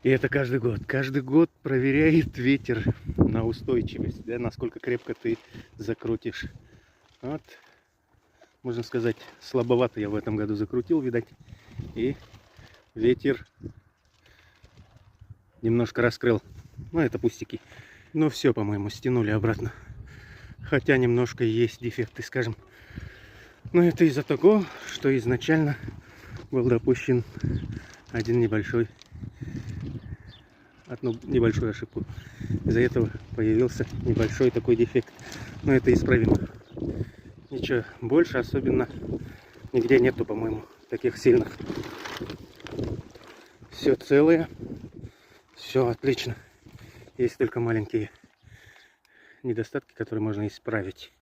И это каждый год. Каждый год проверяет ветер на устойчивость, да, насколько крепко ты закрутишь. Вот, можно сказать, слабовато я в этом году закрутил, видать. И ветер немножко раскрыл. Ну, это пустяки. Но все, по-моему, стянули обратно. Хотя немножко есть дефекты, скажем. Но это из-за того, что изначально был допущен одну небольшую ошибку. Из-за этого появился небольшой такой дефект. Но это исправимо. Ничего больше особенно нигде нету, по-моему, таких сильных. Все целое. Все отлично. Есть только маленькие недостатки, которые можно исправить.